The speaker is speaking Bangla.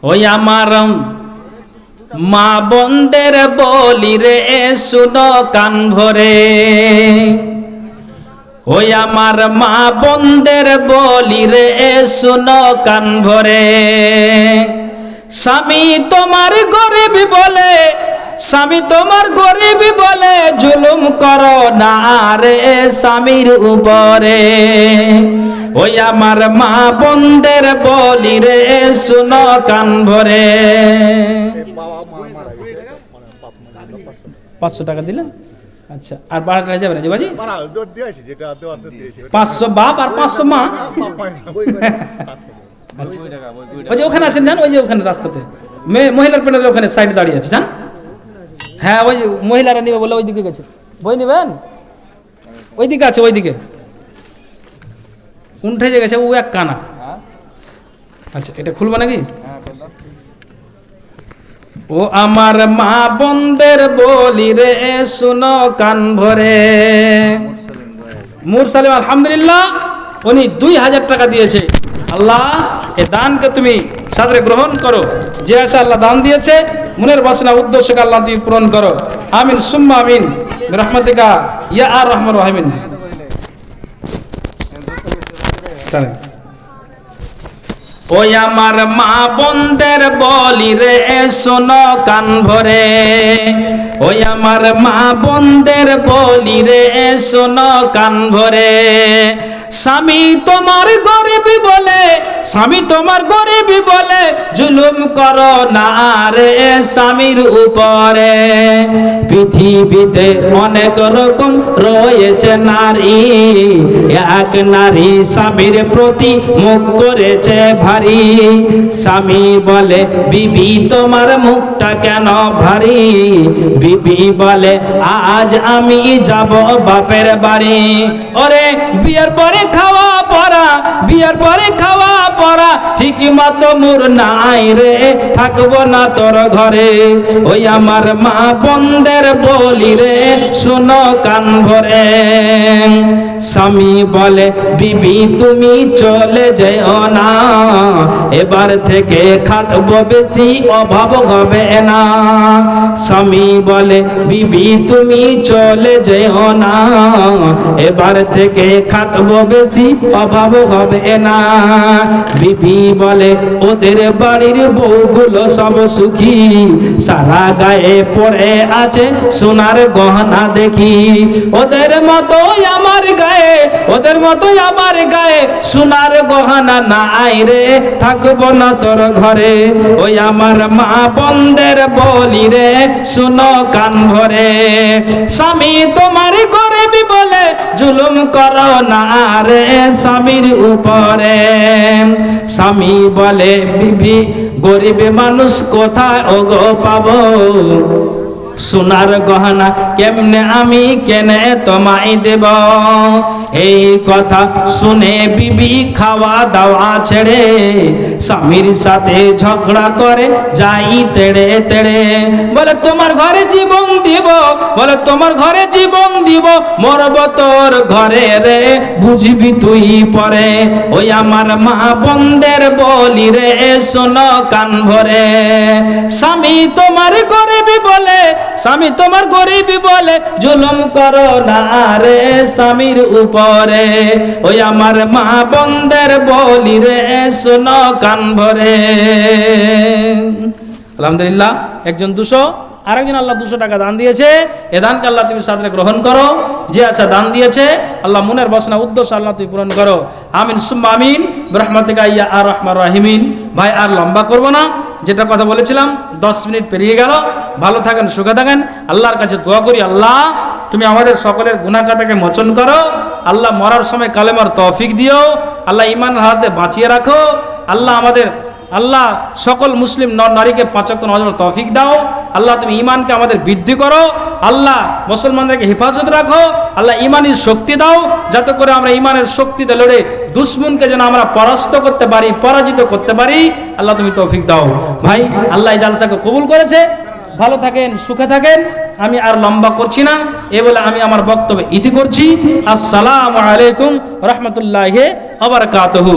ওই আমার মা বোনদের বলি রে শুনো কান ভরে, ওই আমার মা বোনদের বলি রে শুনো কান ভরে। স্বামী তোমার গরিব বলে, স্বামী তোমার গরিব বলে জুলুম করো না রে স্বামীর উপরে। ওই আমার মা বোনদের বলি রে শুনো কান ভরে। 500 টাকা দিলেন, আচ্ছা আর বাড়াটা যাবে না বাজি? 500 বাপ আর 500 মা। ওই যে ওখানে আছেন জান, ওই যে ওখানে রাস্তাতে মহিলার প্যানেলের ওখানে সাইডে দাঁড়িয়ে আছে জান। হ্যাঁ ওই মহিলারা নিবে বলে ওইদিকে গেছে। বই নেবেন? ওইদিকে আছে, ওইদিকে উঠে যে গেছে ও এক কানা। আচ্ছা এটা খুলবো নাকি? ও আমার মা বোনদের বলি রে শুনো কান ভরে। মুরসালিম আলহামদুলিল্লাহ উনি 2000 টাকা দিয়েছে। আল্লাহ এ দানকে তুমি সাদরে গ্রহণ করো, যে আছে আল্লাহ দান দিয়েছে মনের বাসনা উদ্দেশ্যকে আল্লাহ তুমি পূরণ করো, আমিন সুম্মা আমিন বিরহমাতিকা ইয়া আর রহমান রহিমিন। ওই আমার মা বোনদের বলি রে শোনো কান ভরে, ওই আমার মা বোনদের বলি রে শোনো কান ভরে। স্বামী তোমার গরিব বলে, স্বামী তোমার গরিব বলে জুলুম করো না রে স্বামীর উপরে। পৃথিবীতে অনেক রকম রয়েছে নারী, এক নারী স্বামীর প্রতি মুখ করেছে ভারী। স্বামী বলে বিবি তোমার মুখটা কেন ভারী, বিবি বলে আজ আমি যাব বাপের বাড়ি। ওরে বিয়ের পরে খাওয়া পড়া, বিয়ের পরে খাওয়া পড়া ঠিক মতো মুর নাই রে, থাকবো না তোর ঘরে। ওই আমার মা বোনদের বলি রে শোনো কান ভরে। স্বামী বলে বিবি তুমি চলে যেও না, এবার থেকে খাটবো বেশি অভাব হবে না। স্বামী বলে বিবি তুমি চলে যেও না, এবার থেকে খাটবো বেশি অভাব হবে না। বিবি বলে ওদের বাড়ির বউগুলো সব সুখী, সারা গায়ে পড়ে আছে সোনার গহনা দেখি। ওদের মতোই আমার গায়ে, ওদের মতোই আমার গায়ে সোনার গহনা নাই রে, থাকবো না তোর ঘরে। ওই আমার মা বোনদের বলি রে শোনো কান ভরে। স্বামী তোমার গরিব বলে জুলুম করো না রে স্বামীর উপরে। স্বামী বলে বিবি গরিব মানুষ কোথায় ওগো পাবো, সোনার গহনা কেমনে আমি কেনে তোমায় দেব। এই কথা শুনে বিবি খাওয়া দাওয়া ছেড়ে স্বামীর সাথে ঝগড়া করে যাই তেড়ে তেড়ে। বলে তোমার ঘরে জীবন দিব, বলে তোমার ঘরে জীবন দিব, মরব তোর ঘরে রে বুঝবি তুই পরে। ওই আমার মা বোনদের বলি রে শোনো কান ভরে। স্বামী তোমার গরিব বলে, স্বামী তোমার গরিব বলে জুলুম করো না রে স্বামীর উপরে। ওই আমার মা বোনদের বলি রে শোনো কান ভরে। আলহামদুলিল্লাহ একজন 200, আরেকজন আল্লাহ 200 টাকা দান দিয়েছে। এ দানকে আল্লাহ তুমি সাদরে গ্রহণ করো, যে আছে দান দিয়েছে আল্লাহ মনের বাসনা উদ্দেশ্য আল্লাহ তুমি পূরণ করো, আমিন সুম্মা আমিন বিরহমাতিকা ইয়া আর রহমান রহিমিন। ভাই আর লম্বা করব না, যেটা কথা বলেছিলাম 10 মিনিট পেরিয়ে গেল। ভালো থাকেন, সুখে থাকেন। আল্লাহর কাছে দোয়া করি আল্লাহ তুমি আমাদের সকলের গুনাহ খাতাকে মোচন করো। আল্লাহ মরার সময় কালেমার তৌফিক দিও। আল্লাহ ঈমানের হাতে বাঁচিয়ে রাখো। আল্লাহ আমাদের আল্লাহ সকল মুসলিম নর নারীকে 5 ওয়াক্ত নামাজের তৌফিক দাও। আল্লাহ তুমি ঈমানকে আমাদের বৃদ্ধি করো। আল্লাহ মুসলমানদেরকে হেফাজত রাখো। আল্লাহ ঈমানি শক্তি দাও, যাতে করে আমরা ঈমানের শক্তিতে লড়ে দুশমনকে যেন আমরা পরাস্ত করতে পারি, পরাজিত করতে পারি। আল্লাহ তুমি তৌফিক দাও। ভাই আল্লাহ এই জালসাকে কবুল করেছে। ভালো থাকেন, সুখে থাকেন। আমি আর লম্বা করছি না, এ বলে আমি আমার বক্তব্য ইতি করছি। আসসালামু আলাইকুম রাহমাতুল্লাহি ওয়া বারাকাতুহু।